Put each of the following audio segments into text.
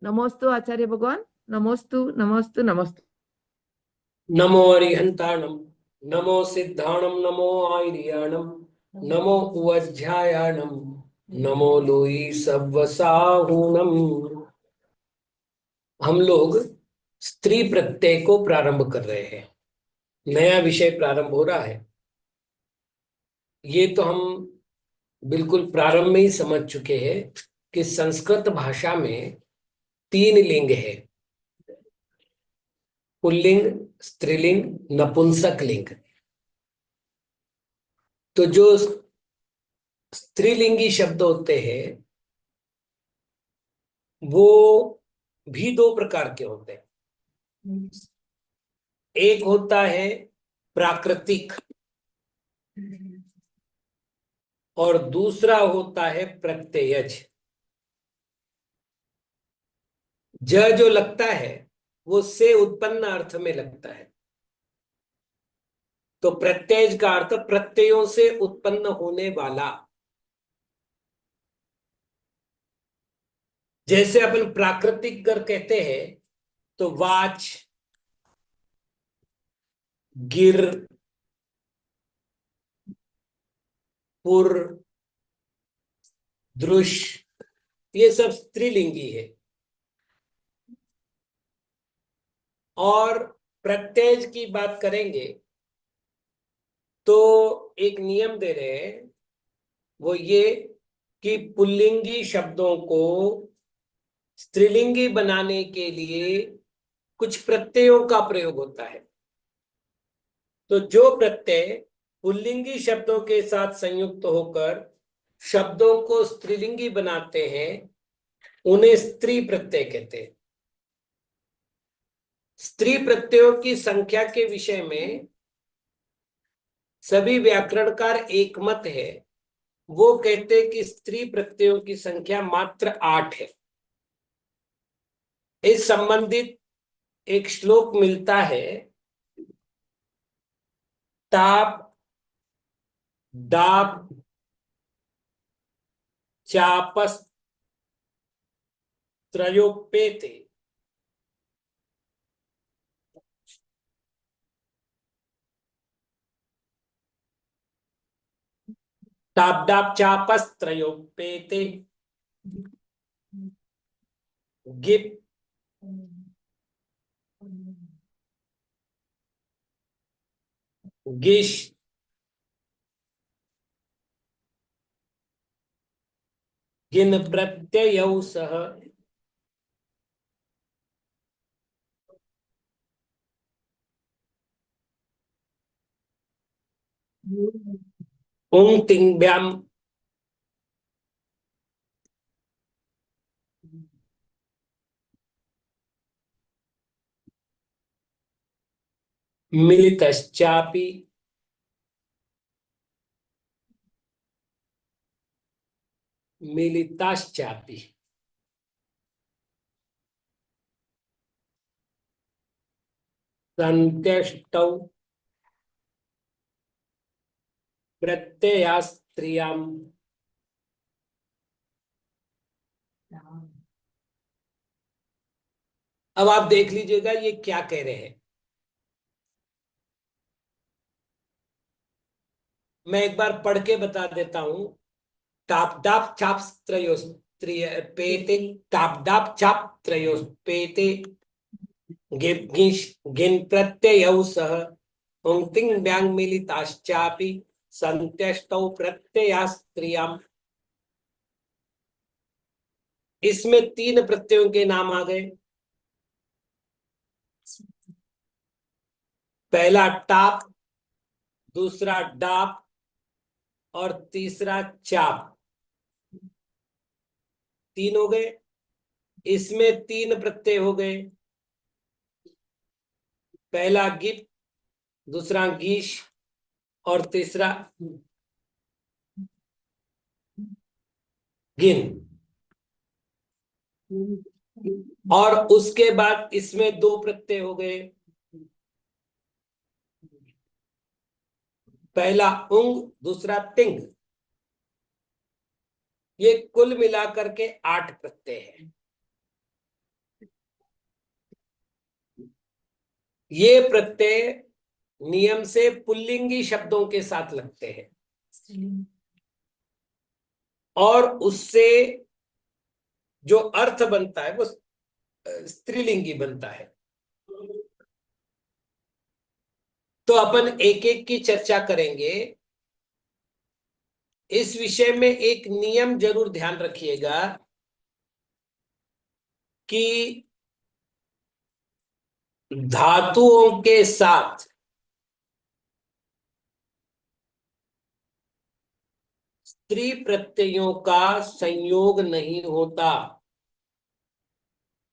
नमोस्तु आचार्य भगवान। नमोस्तु नमोस्तु नमोस्तु। नमो अरिहंताणम, नमो सिद्धाणम, नमो आयर्याणम, नमो उवज्झायाणम, नमो लोई सव्वसाहूणम। हम लोग स्त्री प्रत्यय को प्रारंभ कर रहे हैं। नया विषय प्रारंभ हो रहा है। ये तो हम बिल्कुल प्रारंभ में ही समझ चुके हैं कि संस्कृत भाषा में तीन लिंग है: पुल्लिंग, स्त्रीलिंग, नपुंसक लिंग। तो जो स्त्रीलिंगी शब्द होते हैं वो भी दो प्रकार के होते हैं। एक होता है प्राकृतिक और दूसरा होता है प्रत्ययज। ज जो लगता है वो से उत्पन्न अर्थ में लगता है। तो प्रत्ययज का अर्थ प्रत्ययों से उत्पन्न होने वाला। जैसे अपन प्राकृतिक कर कहते हैं तो वाच, गिर, पुर, दृश्य, ये सब स्त्रीलिंगी है। और प्रत्यय की बात करेंगे तो एक नियम दे रहे हैं, वो ये कि पुल्लिंगी शब्दों को स्त्रीलिंगी बनाने के लिए कुछ प्रत्ययों का प्रयोग होता है। तो जो प्रत्यय पुल्लिंगी शब्दों के साथ संयुक्त होकर शब्दों को स्त्रीलिंगी बनाते हैं उन्हें स्त्री प्रत्यय कहते हैं। स्त्री प्रत्ययों की संख्या के विषय में सभी व्याकरणकार एक मत है। वो कहते हैं कि स्त्री प्रत्ययों की संख्या मात्र 8 है। इस संबंधित एक श्लोक मिलता है: ताप, दाप, चापस, त्रयोपेते। ताप दाप चापस त्रयोपेते, गिप, गिश, गिन प्रत्ययौ सह, उंग तिंग्भ्याम, मिलितश्चापि, मिलिताश्चापि। संत्यष्टौ प्रत्ययास्त्रियाम। अब आप देख लीजिएगा ये क्या कह रहे हैं। मैं एक बार पढ़ के बता देता हूं। ताप दाप चाप त्रयोस पेते, ताप दाप चाप त्रयोस पेते, गिश, गिन प्रत्ययौ सह, उंक्तिंग ब्यांग मिलिताश्चापि, संत्यष्टौ प्रत्ययास्त्रियाम। इसमें तीन प्रत्ययों के नाम आ गए। पहला टाप, दूसरा डाप और तीसरा चाप। तीन हो गए। इसमें तीन प्रत्यय हो गए। पहला गिप, दूसरा गीश और तीसरा गिन। और उसके बाद इसमें दो प्रत्यय हो गए। पहला उंग, दूसरा तिंग। ये कुल मिलाकर के 8 प्रत्यय है। ये प्रत्यय नियम से पुल्लिंगी शब्दों के साथ लगते हैं और उससे जो अर्थ बनता है वो स्त्रीलिंगी बनता है। तो अपन एक एक की चर्चा करेंगे। इस विषय में एक नियम जरूर ध्यान रखिएगा कि धातुओं के साथ स्त्री प्रत्ययों का संयोग नहीं होता,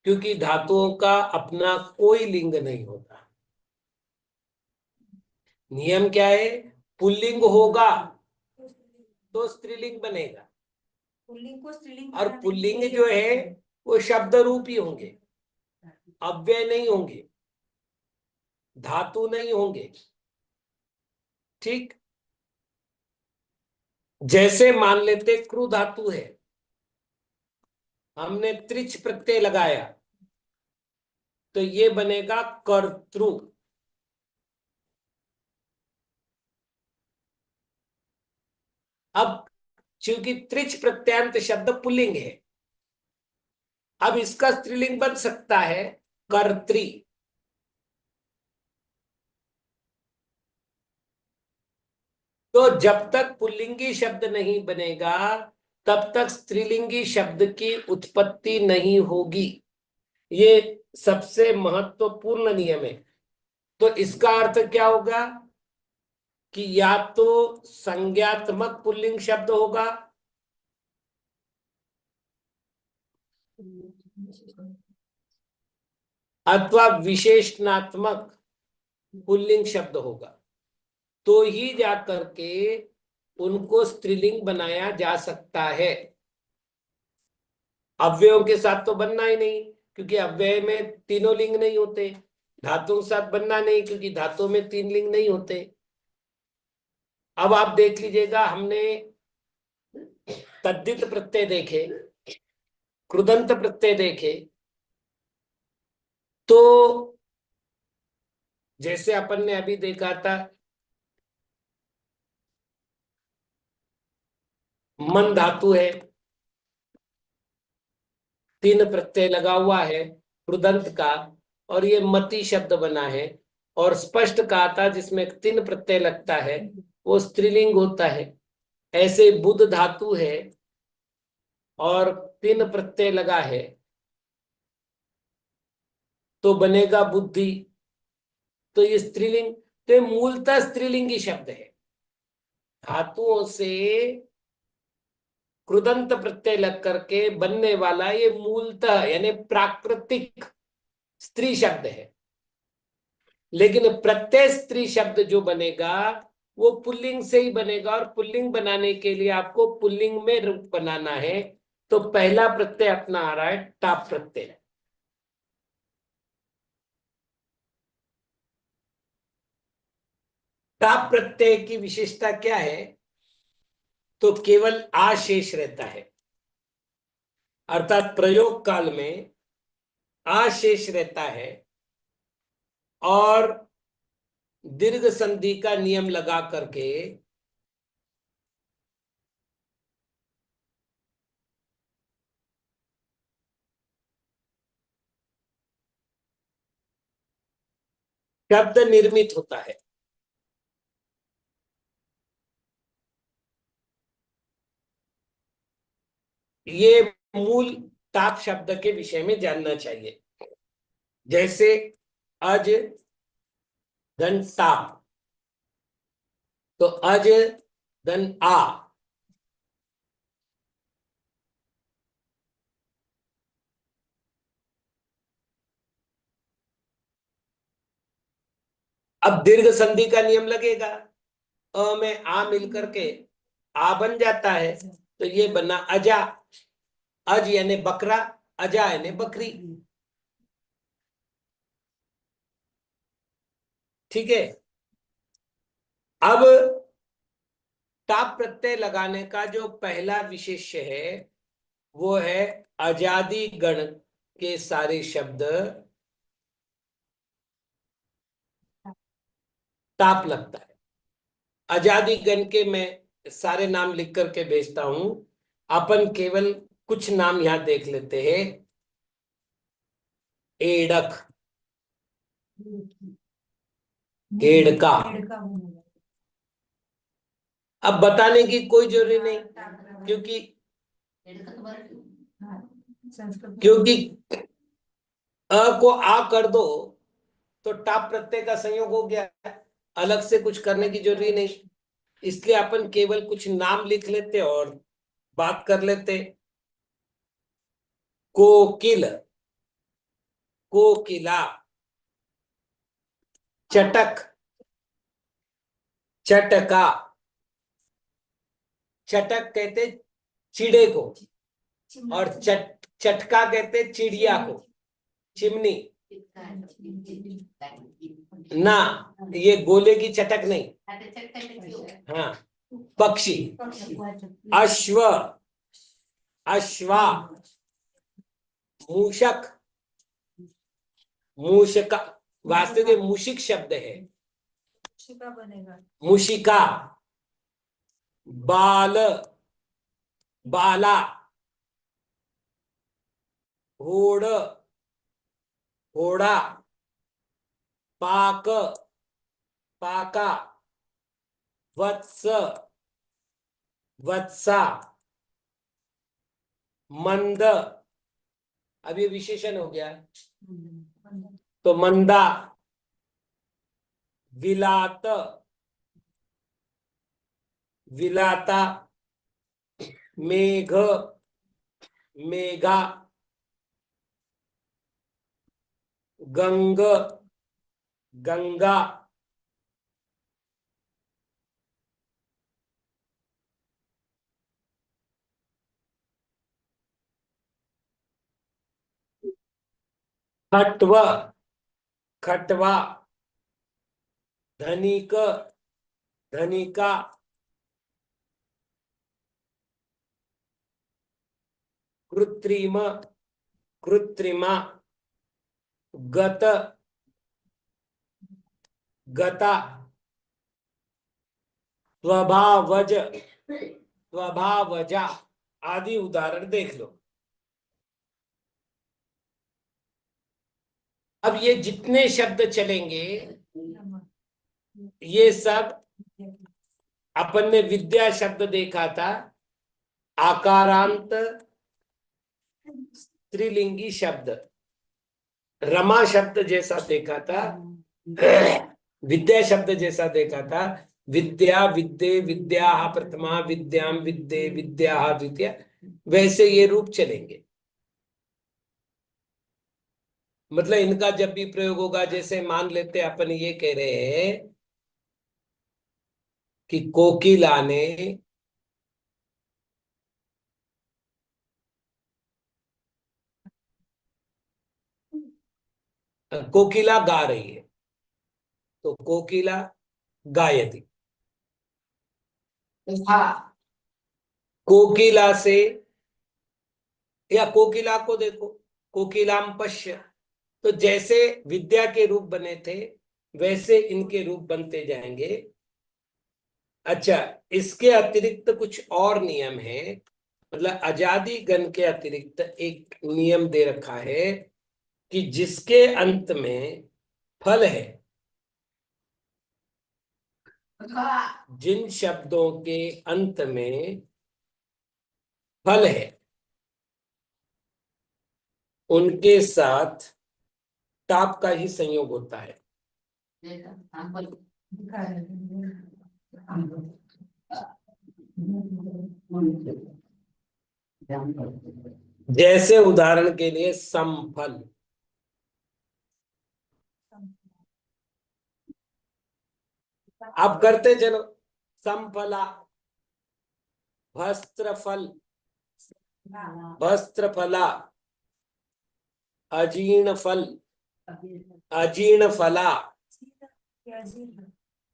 क्योंकि धातुओं का अपना कोई लिंग नहीं होता। नियम क्या है? पुल्लिंग होगा तो स्त्रीलिंग बनेगा, पुल्लिंग को स्त्रीलिंग और पुल्लिंग जो है वो शब्द रूप ही होंगे, अव्यय नहीं होंगे, धातु नहीं होंगे। ठीक, जैसे मान लेते क्रू धातु है, हमने त्रिच प्रत्यय लगाया तो ये बनेगा कर्तृ। अब चूंकि त्रिच प्रत्ययांत शब्द पुल्लिंग है, अब इसका स्त्रीलिंग बन सकता है कर्त्री। तो जब तक पुल्लिंगी शब्द नहीं बनेगा तब तक स्त्रीलिंगी शब्द की उत्पत्ति नहीं होगी। ये सबसे महत्वपूर्ण नियम है। तो इसका अर्थ क्या होगा कि या तो संज्ञात्मक पुल्लिंग शब्द होगा अथवा विशेषणात्मक पुल्लिंग शब्द होगा, तो ही जाकर के उनको स्त्रीलिंग बनाया जा सकता है। अव्ययों के साथ तो बनना ही नहीं, क्योंकि अव्यय में तीनों लिंग नहीं होते। धातुओं के साथ बनना नहीं, क्योंकि धातुओं में तीन लिंग नहीं होते। अब आप देख लीजिएगा, हमने तद्धित प्रत्यय देखे, कृदंत प्रत्यय देखे, तो जैसे अपन ने अभी देखा था मन धातु है, तीन प्रत्यय लगा हुआ है कृदंत का, और ये मति शब्द बना है। और स्पष्ट कहा था जिसमें तीन प्रत्यय लगता है वो स्त्रीलिंग होता है। ऐसे बुध धातु है और तीन प्रत्यय लगा है तो बनेगा बुद्धि। तो ये स्त्रीलिंग, तो ये मूलतः स्त्रीलिंगी शब्द है। धातुओं से कृदंत प्रत्यय लग करके बनने वाला ये मूलतः यानी प्राकृतिक स्त्री शब्द है। लेकिन प्रत्यय स्त्री शब्द जो बनेगा वो पुल्लिंग से ही बनेगा, और पुल्लिंग बनाने के लिए आपको पुल्लिंग में रूप बनाना है। तो पहला प्रत्यय अपना आ रहा है टाप प्रत्यय। टाप प्रत्यय की विशेषता क्या है? तो केवल आ शेष रहता है, अर्थात प्रयोग काल में आ शेष रहता है, और दीर्घ संधि का नियम लगा करके शब्द निर्मित होता है। ये मूल ताप शब्द के विषय में जानना चाहिए। जैसे अज धन ताप, तो अज धन आ, अब दीर्घ संधि का नियम लगेगा, अ में आ मिलकर के आ बन जाता है, तो ये बना अजा। अज यानी बकरा, अजा यानी बकरी। ठीक है। अब टाप प्रत्यय लगाने का जो पहला विशेष्य है वो है अजादि गण के सारे शब्द ताप लगता है। आजादी गण के मैं सारे नाम लिख करके भेजता हूं, अपन केवल कुछ नाम यहां देख लेते हैं। एड़क, एड़का। लड़का बनेगा। अब बताने की कोई जरूरी नहीं, क्योंकि हाँ, संस्कृत में क्योंकि अ को आ कर दो तो टाप प्रत्यय का संयोग हो गया, अलग से कुछ करने की जरूरी नहीं। इसलिए अपन केवल कुछ नाम लिख लेते और बात कर लेते। कोकिल, कोकिला। चटक, चटका। चटक कहते चिड़े को, और चटका कहते चिड़िया को। चिमनी ना, ये गोले की चटक नहीं। हाँ, पक्षी। अश्व, अश्वा। मूषक, मूषका। वास्तविक में मूषिक शब्द है। शिका बनेगा। मूषिका। बाल, बाला। होड़, होड़ा। पाक, पाका। वत्स, वत्सा। मंद, अब ये विशेषण हो गया, तो मंदा। विलात, विलाता। मेघ, मेघा। गंग, गंगा। खटव, खटवा। धनिक, धनिका। कृत्रिम, कृत्रिमा। गत, गता। स्वभावज, स्वभावजा आदि उदाहरण देख लो। अब ये जितने शब्द चलेंगे ये सब, अपन ने विद्या शब्द देखा था, आकारांत स्त्रीलिंगी शब्द। रमा शब्द जैसा देखा था, विद्या शब्द जैसा देखा था। विद्या, विद्ये, विद्या प्रथमा, विद्याम विद्ये, विद्या द्वितीय, वैसे ये रूप चलेंगे। मतलब इनका जब भी प्रयोग होगा, जैसे मान लेते अपन ये कह रहे हैं कि कोकिला ने कोकिला गा रही है, तो कोकिला गायति। कोकिला से, या कोकिला को देखो, कोकिलाम पश्य, तो जैसे विद्या के रूप बने थे वैसे इनके रूप बनते जाएंगे। अच्छा, इसके अतिरिक्त कुछ और नियम है, मतलब आजादी गण के अतिरिक्त एक नियम दे रखा है कि जिसके अंत में फल है, जिन शब्दों के अंत में फल है उनके साथ ताप का ही संयोग होता है। जैसे उदाहरण के लिए समफल। अब करते चलो। समफला, भस्त्रफल, भस्त्रफला। अजीर्ण फल, अजीर्ण फला।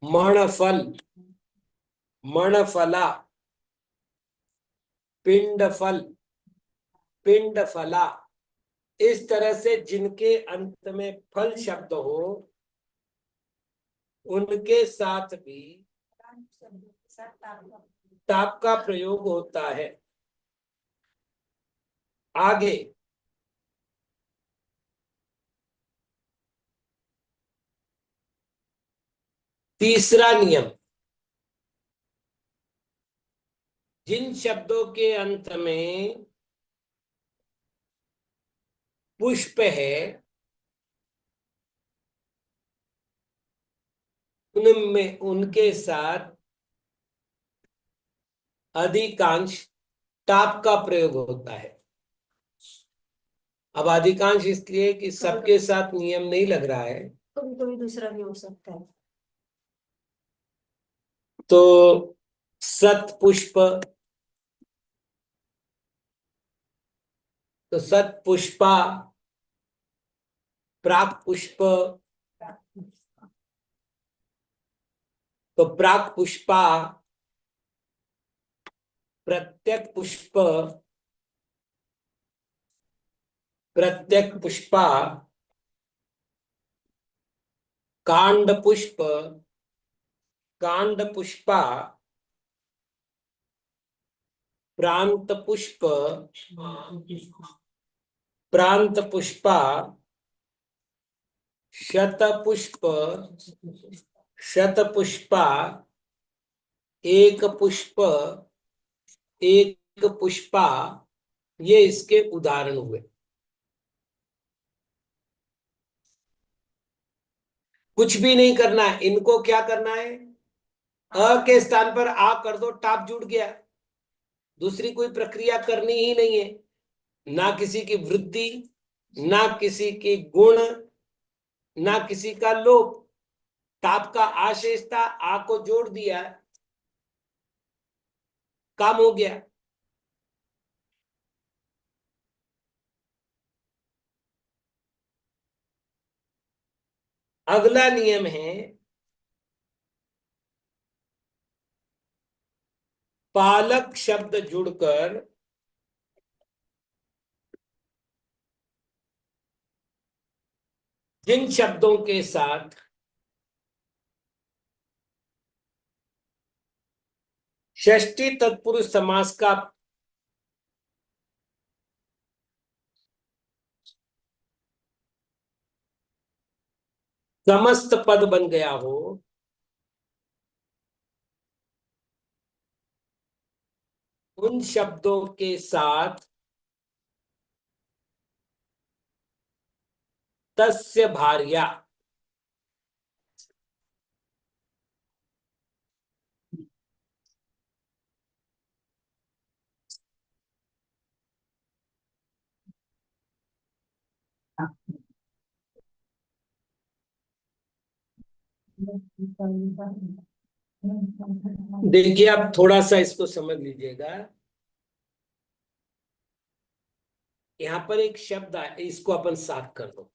मणफल, मणफला। पिंडफल, पिंडफला। इस तरह से जिनके अंत में फल शब्द हो उनके साथ भी शब्दों के साथ ताप ताप का प्रयोग होता है। आगे तीसरा नियम, जिन शब्दों के अंत में पुष्प है उनमें उनके साथ अधिकांश टाप का प्रयोग होता है। अब अधिकांश इसलिए कि सबके साथ नियम नहीं लग रहा है, कभी कभी दूसरा भी हो सकता है। तो सत पुष्प, तो सत पुष्पा, प्राक पुष्प, तो प्राक पुष्पा, प्रत्यक पुष्प, प्रत्यक पुष्पा, कांड पुष्प, कांड पुष्पा, प्रांत पुष्प, प्रांत पुष्पा, शत पुष्प, शत पुष्पा, एक पुष्प, एक पुष्पा, ये इसके उदाहरण हुए। कुछ भी नहीं करना है, इनको क्या करना है, अ के स्थान पर आ कर दो, टाप जुड़ गया। दूसरी कोई प्रक्रिया करनी ही नहीं है, ना किसी की वृद्धि, ना किसी की गुण, ना किसी का लोप। टाप का आशेष था, आ को जोड़ दिया, काम हो गया। अगला नियम है पालक शब्द जुड़कर जिन शब्दों के साथ षष्ठी तत्पुरुष समास का समस्त पद बन गया हो, उन शब्दों के साथ तस्य भार्या, देखिए आप थोड़ा सा इसको समझ लीजिएगा। यहां पर एक शब्द आया, इसको अपन साफ कर दो।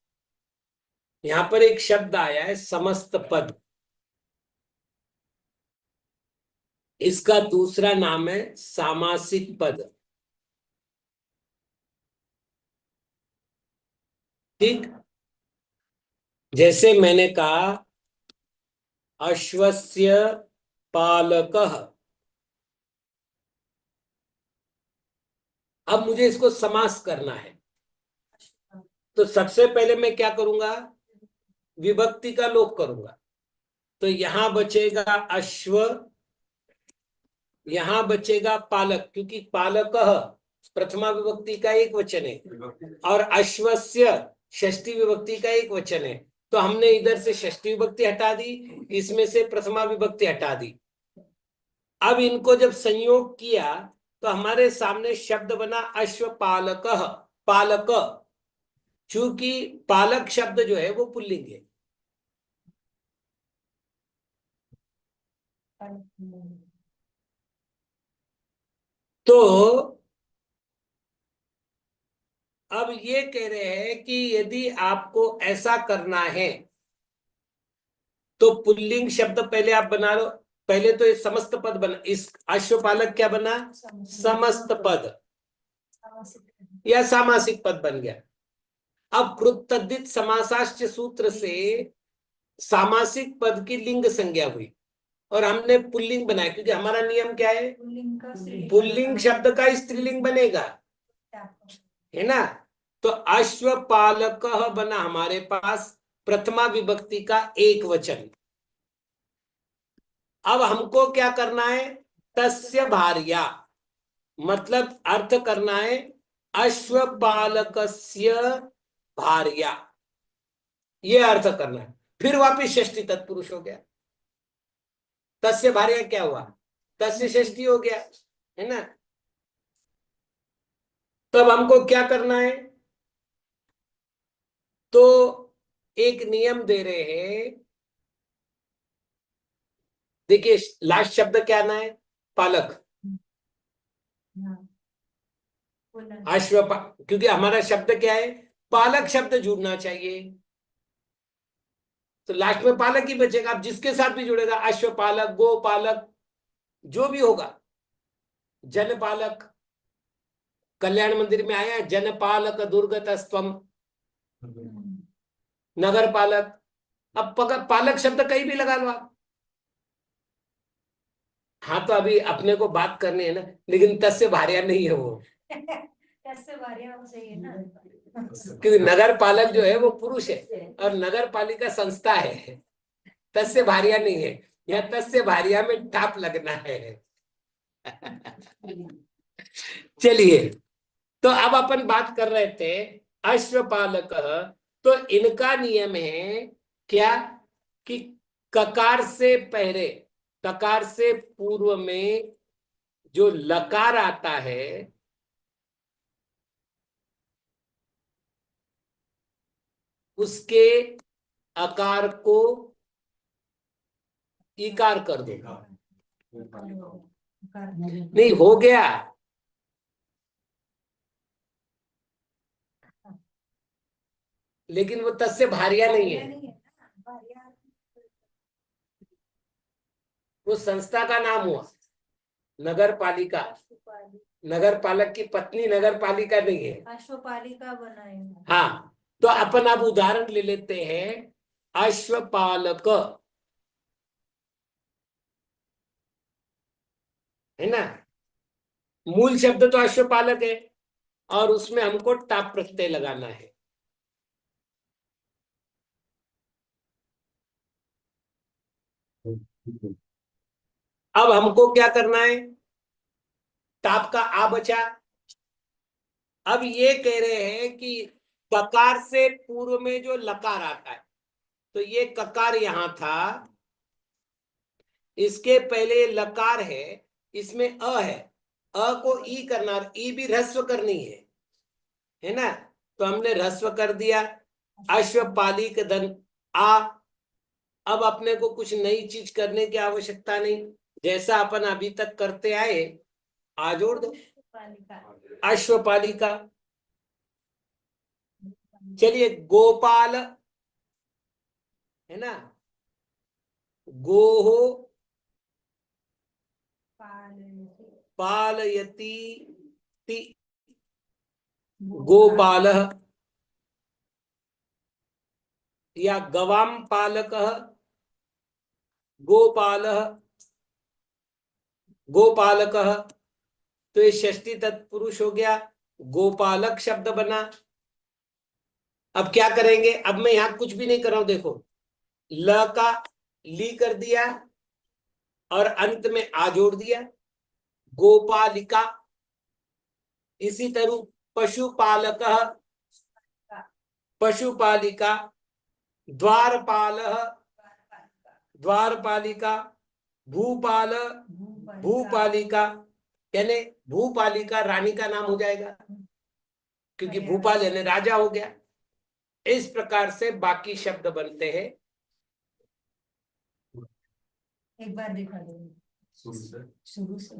यहां पर एक शब्द आया है समस्त पद, इसका दूसरा नाम है सामासिक पद। ठीक, जैसे मैंने कहा अश्वस्य पालकः, अब मुझे इसको समास करना है, तो सबसे पहले मैं क्या करूंगा, विभक्ति का लोप करूंगा। तो यहां बचेगा अश्व, यहां बचेगा पालक, क्योंकि पालकः प्रथमा विभक्ति का एक वचन है और अश्वस्य षष्ठी विभक्ति का एक वचन है। तो हमने इधर से षष्ठी विभक्ति हटा दी, इसमें से प्रथमा विभक्ति हटा दी। अब इनको जब संयोग किया तो हमारे सामने शब्द बना अश्वपालकः, पालक। चूंकि पालक शब्द जो है वो पुल्लिंग है, तो अब ये कह रहे हैं कि यदि आपको ऐसा करना है तो पुल्लिंग शब्द पहले आप बना लो। पहले तो ये समस्त पद बना, इस अश्वपालक क्या बना, समस्त पद या सामासिक पद बन गया। अब कृत तद्धित समासाश्च सूत्र से सामासिक पद की लिंग संज्ञा हुई और हमने पुल्लिंग बनाया, क्योंकि हमारा नियम क्या है, पुल्लिंग का स्त्रीलिंग पुल्लिंग शब्द का स्त्रीलिंग बनेगा, है ना। तो अश्वपालक बना हमारे पास प्रथमा विभक्ति का एक वचन। अब हमको क्या करना है, तस्य भार्या, मतलब अर्थ करना है अश्वपालकस्य भार्या, ये अर्थ करना है। फिर वापिस षष्ठी तत्पुरुष हो गया। तस्य भार्या क्या हुआ, तस्य षष्ठी हो गया, है ना। तब हमको क्या करना है, तो एक नियम दे रहे हैं, देखिए लास्ट शब्द क्या आना है, पालक, क्योंकि हमारा शब्द क्या है, पालक शब्द जुड़ना चाहिए, तो लास्ट में पालक ही बचेगा। अब जिसके साथ भी जुड़ेगा, अश्वपालक, गोपालक, जो भी होगा, जनपालक, कल्याण मंदिर में आया जनपालक दुर्गत स्वम, नगर पालक। अब पालक शब्द कहीं भी लगा लो आप। हाँ, तो अभी अपने को बात करनी है ना, लेकिन तस्य भार्या नहीं है वो, कैसे भार्या चाहिए ना, क्योंकि नगर पालक जो है वो पुरुष है और नगर पालिका संस्था है, तस्य भार्या नहीं है। यहाँ तस्य भार्या में टाप लगना है। चलिए, तो अब अपन बात कर रहे थे अश्वपालक। तो इनका नियम है क्या, कि ककार से पहले, ककार से पूर्व में जो लकार आता है उसके आकार को इकार कर दो। नहीं हो गया, लेकिन वो तस्य भार्या नहीं है, वो संस्था का नाम हुआ नगर पालिका। नगर पालक की पत्नी नगर पालिका नहीं है, अश्वपालिका बनाएंगे। हाँ। तो अपन अब उदाहरण ले लेते हैं, अश्वपालक, है ना। मूल शब्द तो अश्वपालक है और उसमें हमको टाप प्रत्यय लगाना है। अब हमको क्या करना है, टाप का आ बचा। अब ये कह रहे हैं कि ककार से पूर्व में जो लकार आता है, तो ये ककार यहां था, इसके पहले लकार है, इसमें अ है, अ को ई करना, और ई भी ह्रस्व करनी है ना। तो हमने ह्रस्व कर दिया, अश्वपालिक धन आ। अब अपने को कुछ नई चीज करने की आवश्यकता नहीं, जैसा अपन अभी तक करते आए, आ जोड़ दो, अश्वपालिका। चलिए, गोपाल, है ना, गोहो पालयति ति, गोपाल, या गवाम पालक, गोपाल, गोपालक। तो ये षष्ठी तत्पुरुष हो गया, गोपालक शब्द बना। अब क्या करेंगे, अब मैं यहां कुछ भी नहीं कर रहा हूं, देखो, ल का ली कर दिया और अंत में आ जोड़ दिया, गोपालिका। इसी तरह पशुपालक, पशुपालिका, द्वारपाल, द्वारपालिका, भूपाल, भूपालिका, यानी भूपालिका रानी का नाम हो जाएगा, क्योंकि भूपाल यानी राजा हो गया। इस प्रकार से बाकी शब्द बनते हैं। एक बार दिखा दो शुरू से।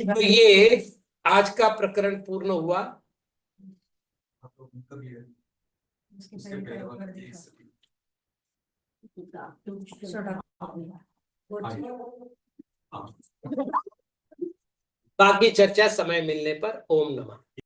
तो ये आज का प्रकरण पूर्ण हुआ। उसके पहले का एक बार दिखा। बाकी चर्चा समय मिलने पर। ओम नमः।